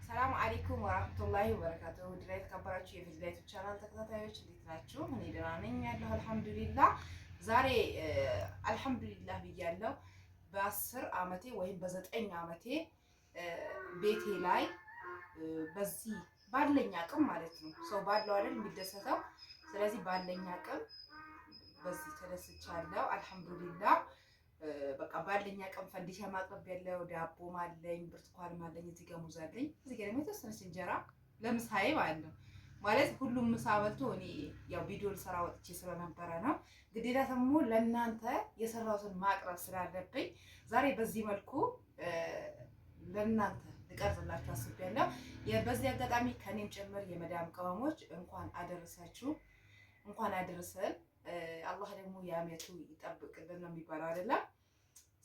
ሰላም አለይኩም ወራህመቱላሂ ወበረካቱሁ። ውድና የተከበራችሁ የፊዝላይት ቻናል ተከታታዮች እንዴት ናችሁ? እኔ ደህና ነኝ ያለሁ አልሐምዱሊላህ። ዛሬ አልሐምዱሊላህ ብያለሁ። በ10 ዓመቴ ወይም በ9 ዓመቴ ቤቴ ላይ በዚህ ባለኝ አቅም ማለት ነው። ሰው ባለው አይደል የሚደሰተው። ስለዚህ ባለኝ አቅም በዚህ ተደስቻለሁ አልሐምዱሊላህ። በቃ ባለኝ አቅም ፈንዲሻ ማቅረብ ያለው ዳቦም አለኝ፣ ብርቱካንም አለኝ፣ እዚህ ጋር ሙዝ አለኝ፣ እዚህ ጋር ደግሞ የተወሰነች እንጀራ ለምሳዬ ማለት ነው። ማለት ሁሉም ምሳ በልቶ እኔ ያው ቪዲዮ ልሰራ ወጥቼ ስለነበረ ነው ግዴታ ደግሞ ለእናንተ የሰራሁትን ማቅረብ ስላለብኝ ዛሬ በዚህ መልኩ ለእናንተ ልቀርጽላችሁ አስቤያለሁ። በዚህ አጋጣሚ ከኔም ጭምር የመዳም ቅመሞች እንኳን አደረሳችሁ፣ እንኳን አደረሰን። አላህ ደግሞ የአመቱ ይጠብቅልን ነው የሚባለው አይደለም።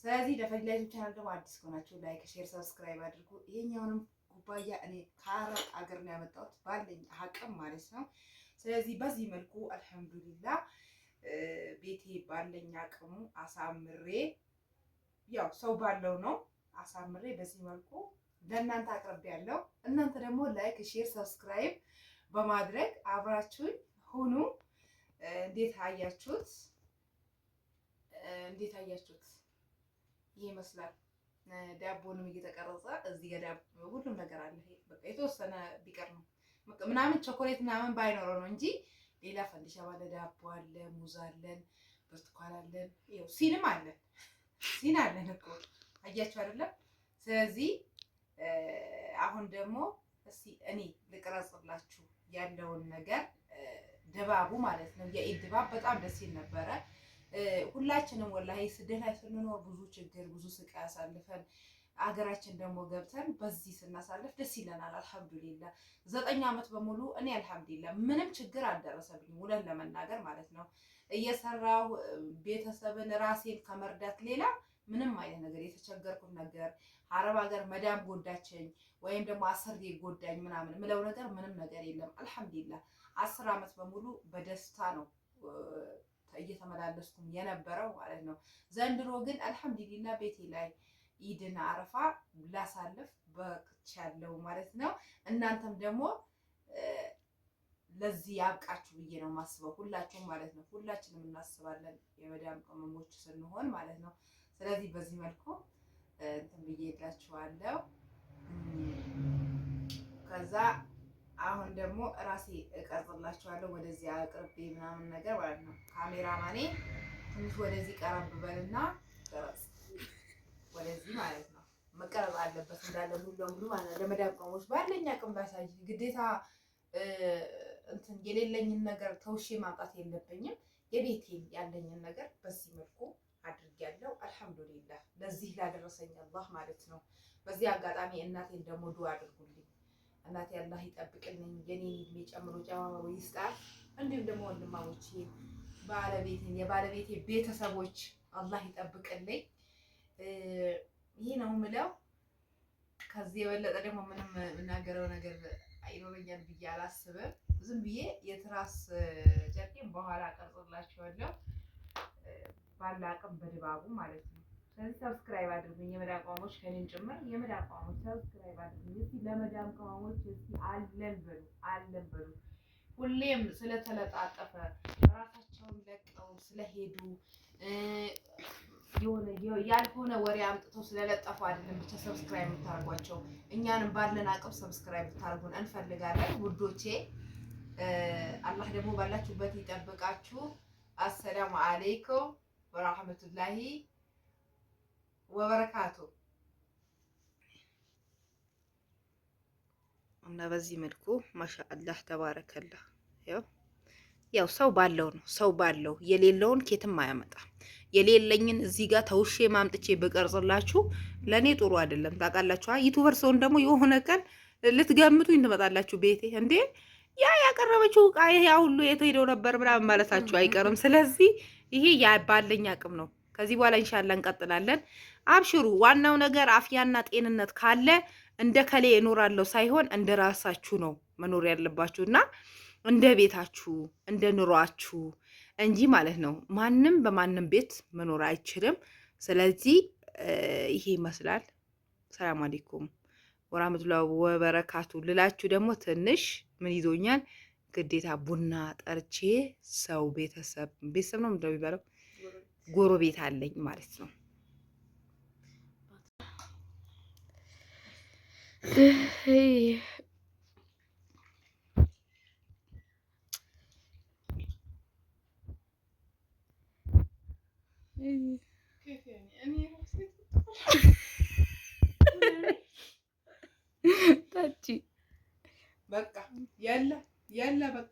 ስለዚህ ለፊዝላይት ቻናል ደግሞ አዲስ ከሆናችሁ ላይክ፣ ሼር፣ ሰብስክራይብ አድርጉ። ይሄኛውንም ኩባያ እኔ ከአረብ አገር ነው ያመጣሁት ባለኝ አቅም ማለት ነው። ስለዚህ በዚህ መልኩ አልሐምዱሊላህ ቤቴ ባለኝ አቅሙ አሳምሬ ያው ሰው ባለው ነው አሳምሬ በዚህ መልኩ ለእናንተ አቅርቤያለሁ። እናንተ ደግሞ ላይክ፣ ሼር፣ ሰብስክራይብ በማድረግ አብራችሁኝ ሁኑ። እንዴት አያችሁት? እንዴት አያችሁት? ይሄ ይመስላል። ዳቦንም እየተቀረጸ እዚህ ጋር ዳቦ ሁሉም ነገር አለ። በቃ የተወሰነ ቢቀር ነው ምናምን ቾኮሌት ምናምን ባይኖረው ነው እንጂ ሌላ ፈንዲሻ ባለ ዳቦ አለ፣ ሙዝ አለን፣ ብርቱካን አለን፣ ይኸው ሲንም አለን። ሲን አለን እኮ አያችሁ አይደለም? ስለዚህ አሁን ደግሞ እስቲ እኔ ልቀረጽላችሁ ያለውን ነገር ድባቡ ማለት ነው። የኢድ ድባብ በጣም ደስ ይል ነበረ። ሁላችንም ወላሂ ስደት ላይ ስንኖር ብዙ ችግር ብዙ ስቃይ አሳልፈን አገራችን ደግሞ ገብተን በዚህ ስናሳልፍ ደስ ይለናል። አልሐምዱሊላህ 9 ዓመት በሙሉ እኔ አልሐምዱሊላህ ምንም ችግር አልደረሰብኝም፣ ውለን ለመናገር ማለት ነው። እየሰራው ቤተሰብን ራሴን ከመርዳት ሌላ ምንም አይነት ነገር የተቸገርኩት ነገር አረብ ሀገር መዳም ጎዳችኝ ወይም ደግሞ አሰሪ ጎዳኝ ምናምን ምለው ነገር ምንም ነገር የለም። አልሐምዱሊላህ 10 ዓመት በሙሉ በደስታ ነው እየተመላለስኩም የነበረው ማለት ነው። ዘንድሮ ግን አልሐምዱሊላህ ቤቴ ላይ ኢድና አረፋ ላሳልፍ በቅቻለሁ ማለት ነው። እናንተም ደግሞ ለዚህ ያብቃችሁ ብዬ ነው የማስበው፣ ሁላችሁም ማለት ነው። ሁላችንም እናስባለን የመዳም ቅመሞች ስንሆን ማለት ነው። ስለዚህ በዚህ መልኩ እንትን ብዬ እላችኋለሁ። ከዛ አሁን ደግሞ ራሴ እቀርጽላችኋለሁ ወደዚህ አቅርቤ ምናምን ነገር ማለት ነው። ካሜራማኔ ትንሽ ወደዚህ ቀረብ በልና ቀረጽ ወደዚህ ማለት ነው። መቀረጽ አለበት እንዳለ ሙሉ ለሙሉ ማለት ነው። ለመዳም ቅመሞች ባለኝ አቅም ባሳይ ግዴታ እንትን የሌለኝን ነገር ተውሼ ማምጣት የለብኝም። የቤቴን ያለኝን ነገር በዚህ መልኩ አድርጌያለሁ። አልሐምዱሊላህ ለዚህ ላደረሰኝ አላህ ማለት ነው። በዚህ አጋጣሚ እናቴን ደግሞ ዱአ አድርጉልኝ። እናቴ አላህ ይጠብቅልኝ፣ የኔን እድሜ ጨምሮ ጨማምሮ ይስጣል። እንዲሁም ደግሞ ወንድማሞቼ ባለቤቴን የባለቤቴ ቤተሰቦች አላህ ይጠብቅልኝ። ይሄ ነው የምለው። ከዚህ የበለጠ ደግሞ ምንም የምናገረው ነገር አይኖረኛል ብዬ አላስብም። ዝም ብዬ የትራስ ጨርቄን በኋላ ቀርጽላችኋለሁ ባለ አቅም በድባቡ ማለት ነው። ስለዚህ ሰብስክራይብ አድርጉኝ የመዳም ቅመሞች፣ ከኔም ጭምር የመዳም ቅመሞች ሰብስክራይብ አድርጉኝ። እስቲ ለመዳም ቅመሞች እስቲ አለን በሉ፣ አለን በሉ። ሁሌም ስለተለጣጠፈ ራሳቸውን ለቀው ስለሄዱ የሆነ ያልሆነ ወሬ አምጥተው ስለለጠፉ አይደለም ብቻ ሰብስክራይብ የምታደርጓቸው። እኛንም ባለን አቅም ሰብስክራይብ ብታደርጉን እንፈልጋለን ውዶቼ። አላህ ደግሞ ባላችሁበት ይጠብቃችሁ። አሰላሙ አለይኩም ወራህመቱላሂ ወበረካቱ። እና በዚህ መልኩ ማሻአላህ ተባረከላህ። ያው ሰው ባለው ነው፣ ሰው ባለው የሌለውን ኬትም አያመጣም። የሌለኝን እዚህ ጋር ተውሼ ማምጥቼ በቀርጽላችሁ ለኔ ጥሩ አይደለም። ታውቃላችሁ። ዩቲዩበር ሰውን ደግሞ የሆነ ቀን ልትገምቱኝ ትመጣላችሁ ቤቴ እንዴ ያ ያቀረበችው ዕቃ ያ ሁሉ የት ሄደው ነበር ምናምን ማለታችሁ አይቀርም። ስለዚህ ይሄ ያ ባለኝ አቅም ነው። ከዚህ በኋላ ኢንሻአላህ እንቀጥላለን። አብሽሩ። ዋናው ነገር አፍያና ጤንነት ካለ እንደ ከሌ እኖራለሁ ሳይሆን እንደ ራሳችሁ ነው መኖር ያለባችሁና እንደ ቤታችሁ እንደ ኑሯችሁ እንጂ ማለት ነው። ማንም በማንም ቤት መኖር አይችልም። ስለዚህ ይሄ ይመስላል። ሰላም አለይኩም ወራህመቱላሂ ወበረካቱ ልላችሁ ደግሞ ትንሽ ምን ይዞኛል ግዴታ ቡና ጠርቼ ሰው ቤተሰብ ነው ምንድነው የሚባለው ጎረቤት አለኝ ማለት ነው። ታቺ በቃ ያላ በቃ